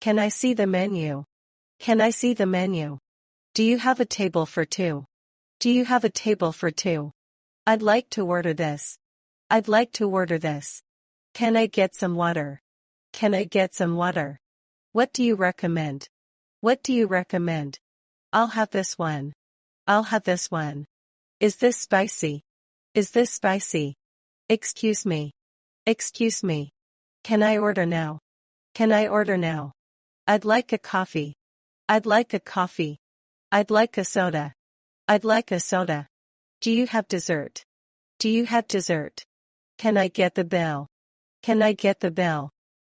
Can I see the menu? Can I see the menu? Do you have a table for two? Do you have a table for two? I'd like to order this. I'd like to order this. Can I get some water? Can I get some water? What do you recommend? What do you recommend? I'll have this one. I'll have this one. Is this spicy? Is this spicy? Excuse me. Excuse me. Can I order now? Can I order now? I'd like a coffee. I'd like a coffee. I'd like a soda. I'd like a soda. Do you have dessert? Do you have dessert? Can I get the bill? Can I get the bill?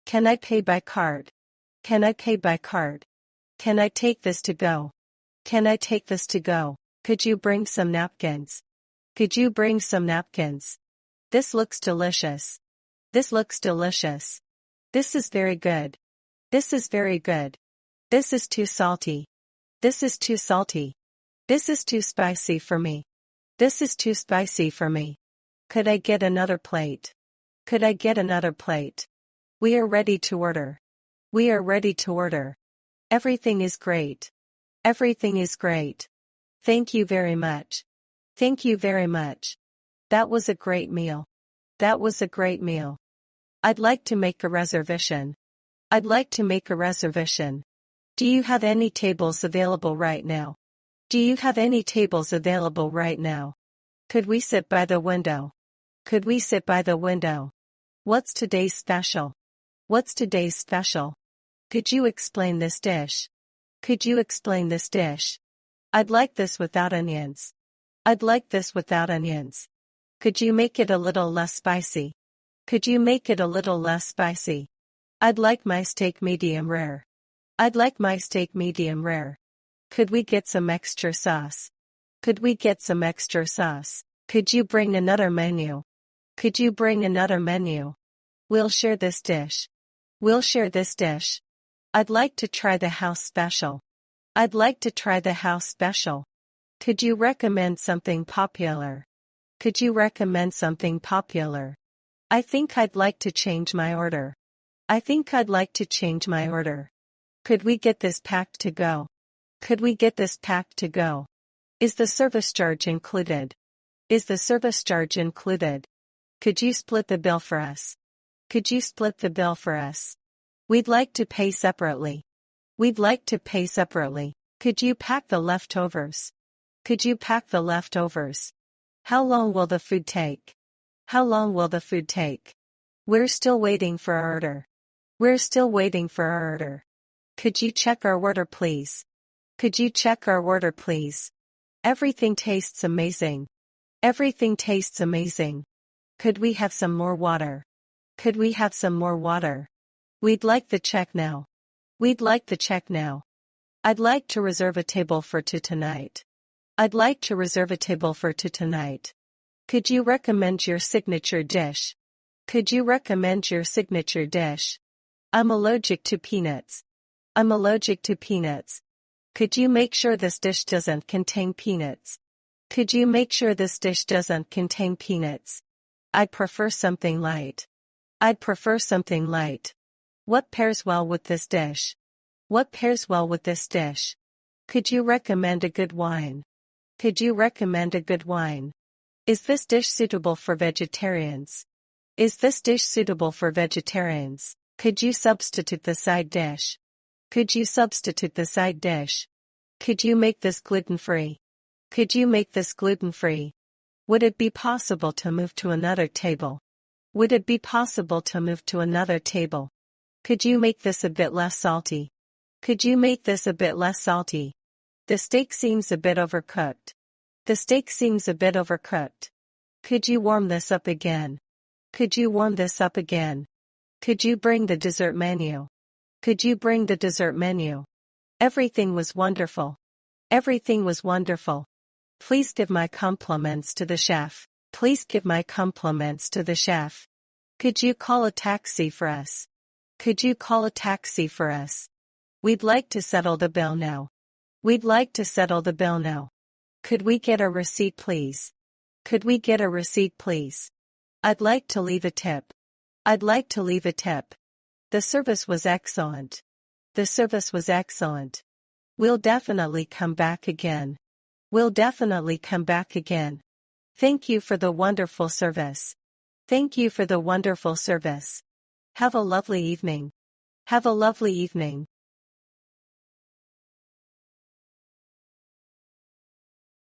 Can I pay by card? Can I pay by card? Can I take this to go? Can I take this to go? Could you bring some napkins? Could you bring some napkins? This looks delicious. This looks delicious. This is very good. This is very good. This is too salty. This is too salty. This is too spicy for me. This is too spicy for me. Could I get another plate? Could I get another plate? We are ready to order. We are ready to order. Everything is great. Everything is great. Thank you very much. Thank you very much. That was a great meal. That was a great meal. I'd like to make a reservation. I'd like to make a reservation. Do you have any tables available right now? Do you have any tables available right now? Could we sit by the window? Could we sit by the window? What's today's special? What's today's special? Could you explain this dish? Could you explain this dish? I'd like this without onions. I'd like this without onions. Could you make it a little less spicy? Could you make it a little less spicy? I'd like my steak medium rare. I'd like my steak medium rare. Could we get some extra sauce? Could we get some extra sauce? Could you bring another menu? Could you bring another menu? We'll share this dish. We'll share this dish. I'd like to try the house special. I'd like to try the house special. Could you recommend something popular? Could you recommend something popular? I think I'd like to change my order. I think I'd like to change my order. Could we get this packed to go? Could we get this packed to go? Is the service charge included? Is the service charge included? Could you split the bill for us? Could you split the bill for us? We'd like to pay separately. We'd like to pay separately. Could you pack the leftovers? Could you pack the leftovers? How long will the food take? How long will the food take? We're still waiting for our order. We're still waiting for our order. Could you check our order please? Could you check our order please? Everything tastes amazing. Everything tastes amazing. Could we have some more water? Could we have some more water? We'd like the check now. We'd like the check now. I'd like to reserve a table for two tonight. I'd like to reserve a table for two tonight. Could you recommend your signature dish? Could you recommend your signature dish? I'm allergic to peanuts. I'm allergic to peanuts. Could you make sure this dish doesn't contain peanuts? Could you make sure this dish doesn't contain peanuts? I'd prefer something light. I'd prefer something light. What pairs well with this dish? What pairs well with this dish? Could you recommend a good wine? Could you recommend a good wine? Is this dish suitable for vegetarians? Is this dish suitable for vegetarians? Could you substitute the side dish? Could you substitute the side dish? Could you make this gluten-free? Could you make this gluten-free? Would it be possible to move to another table? Would it be possible to move to another table? Could you make this a bit less salty? Could you make this a bit less salty? The steak seems a bit overcooked. The steak seems a bit overcooked. Could you warm this up again? Could you warm this up again? Could you bring the dessert menu? Could you bring the dessert menu? Everything was wonderful. Everything was wonderful. Please give my compliments to the chef. Please give my compliments to the chef. Could you call a taxi for us? Could you call a taxi for us? We'd like to settle the bill now. We'd like to settle the bill now. Could we get a receipt please? Could we get a receipt please? I'd like to leave a tip. I'd like to leave a tip. The service was excellent. The service was excellent. We'll definitely come back again. We'll definitely come back again. Thank you for the wonderful service. Thank you for the wonderful service. Have a lovely evening. Have a lovely evening.